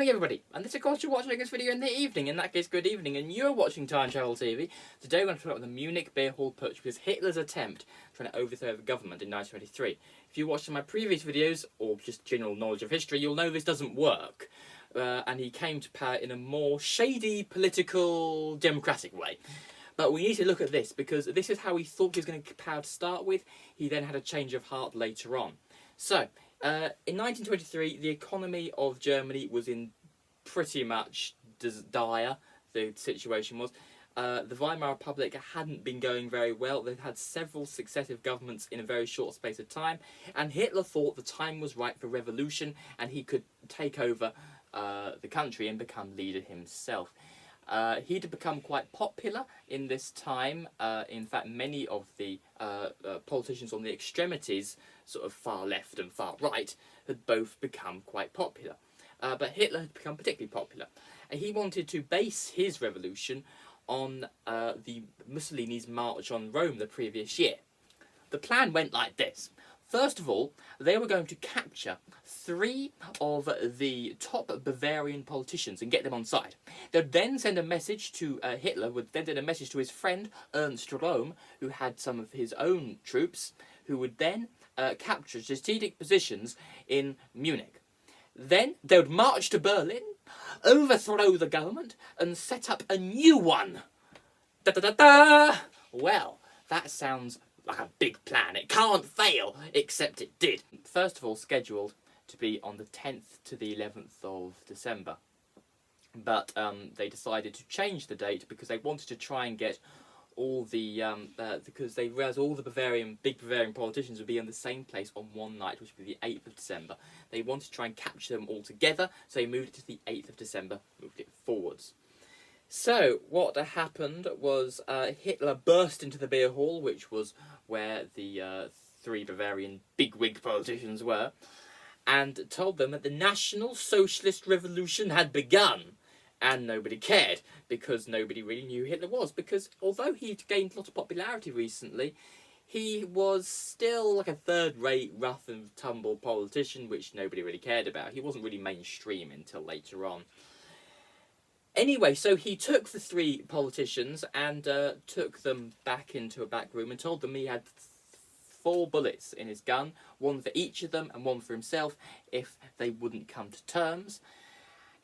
morning, everybody, and this is of course you're watching this video in the evening. In that case, good evening, and you're watching Time Travel TV. Today we're going to talk about the Munich beer hall putsch, which was Hitler's attempt trying to overthrow the government in 1923. If you watched my previous videos, or just general knowledge of history, you'll know this doesn't work. And he came to power in a more shady, political, democratic way. But we need to look at this, because this is how he thought he was going to get power to start with. He then had a change of heart later on. So, in 1923, the economy of Germany was in pretty much dire, the situation was. The Weimar Republic hadn't been going very well. They'd had several successive governments in a very short space of time, and Hitler thought the time was right for revolution, and he could take over the country and become leader himself. He'd become quite popular in this time. In fact, many of the politicians on the extremities, sort of far left and far right, had both become quite popular. But Hitler had become particularly popular. And he wanted to base his revolution on the Mussolini's march on Rome the previous year. The plan went like this. First of all, they were going to capture 3 of the top Bavarian politicians and get them on side. They'd then send a message to Hitler, would then send a message to his friend Ernst Röhm, who had some of his own troops, who would then capture strategic positions in Munich. Then they would march to Berlin, overthrow the government, and set up a new one. Da da da da! Well, that sounds like a big plan. It can't fail, except it did. First of all, scheduled to be on the 10th to the 11th of December. But they decided to change the date because they wanted to try and get all the, because they realised all the big Bavarian politicians would be in the same place on one night, which would be the 8th of December. They wanted to try and capture them all together, so they moved it to the 8th of December, moved it forwards. So, what happened was Hitler burst into the beer hall, which was where the 3 Bavarian bigwig politicians were, and told them that the National Socialist Revolution had begun. And nobody cared, because nobody really knew who Hitler was, because although he'd gained a lot of popularity recently, he was still like a third-rate, rough and tumble politician, which nobody really cared about. He wasn't really mainstream until later on. Anyway, so he took the 3 politicians and took them back into a back room and told them he had 4 bullets in his gun, 1 for each of them and 1 for himself, if they wouldn't come to terms.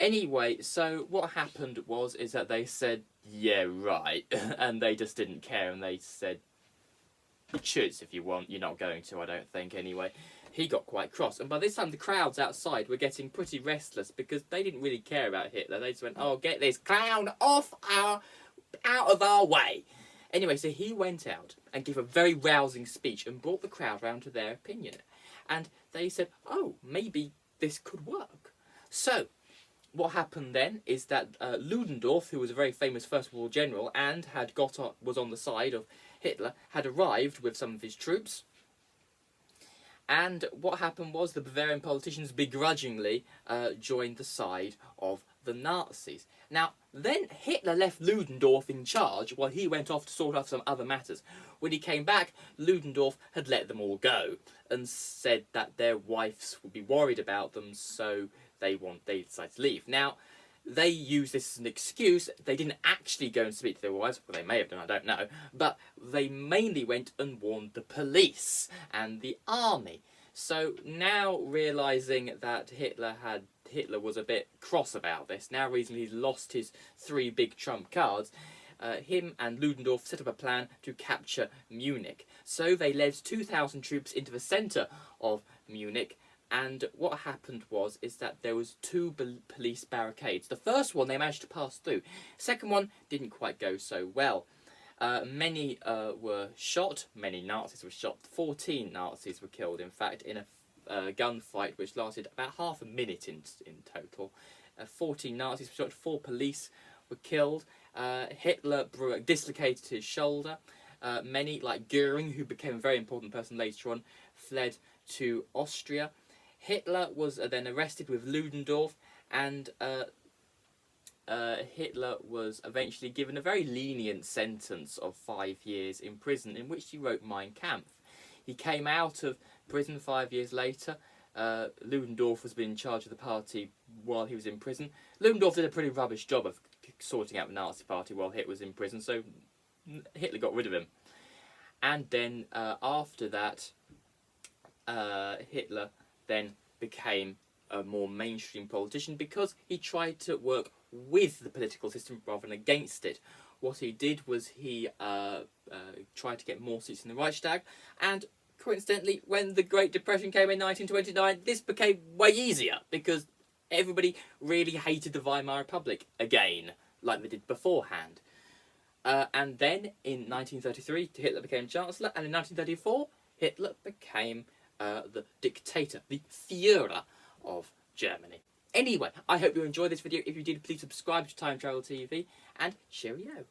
Anyway, so what happened is that they said, yeah, right, and they just didn't care, and they said, shoots if you want, you're not going to, I don't think, anyway. He got quite cross, and by this time the crowds outside were getting pretty restless because they didn't really care about Hitler. They just went, oh, get this clown out of our way. Anyway, so he went out and gave a very rousing speech and brought the crowd round to their opinion. And they said, oh, maybe this could work. So, what happened then is that Ludendorff, who was a very famous First World War general and was on the side of Hitler, had arrived with some of his troops. And what happened was the Bavarian politicians begrudgingly joined the side of the Nazis. Now, then Hitler left Ludendorff in charge while he went off to sort out some other matters. When he came back, Ludendorff had let them all go and said that their wives would be worried about them, so they decided to leave. Now, they used this as an excuse. They didn't actually go and speak to their wives. Well, they may have done, I don't know. But they mainly went and warned the police and the army. So now realising that Hitler was a bit cross about this, now reason he's lost his 3 big trump cards, him and Ludendorff set up a plan to capture Munich. So they led 2,000 troops into the centre of Munich. And what happened is that there was 2 police barricades. The first one they managed to pass through. Second one didn't quite go so well. Many were shot. Many Nazis were shot. 14 Nazis were killed, in fact, in a gunfight which lasted about half a minute in total. 14 Nazis were shot. 4 police were killed. Hitler dislocated his shoulder. Many, like Goering, who became a very important person later on, fled to Austria. Hitler was then arrested with Ludendorff, and Hitler was eventually given a very lenient sentence of 5 years in prison, in which he wrote Mein Kampf. He came out of prison 5 years later, Ludendorff was in charge of the party while he was in prison. Ludendorff did a pretty rubbish job of sorting out the Nazi party while Hitler was in prison, so Hitler got rid of him. And then after that, Hitler then became a more mainstream politician because he tried to work with the political system rather than against it. What he did was he tried to get more seats in the Reichstag, and coincidentally, when the Great Depression came in 1929, this became way easier because everybody really hated the Weimar Republic again, like they did beforehand. And then in 1933, Hitler became Chancellor, and in 1934, Hitler became the dictator, the Führer of Germany. Anyway, I hope you enjoyed this video. If you did, please subscribe to Time Travel TV, and cheerio.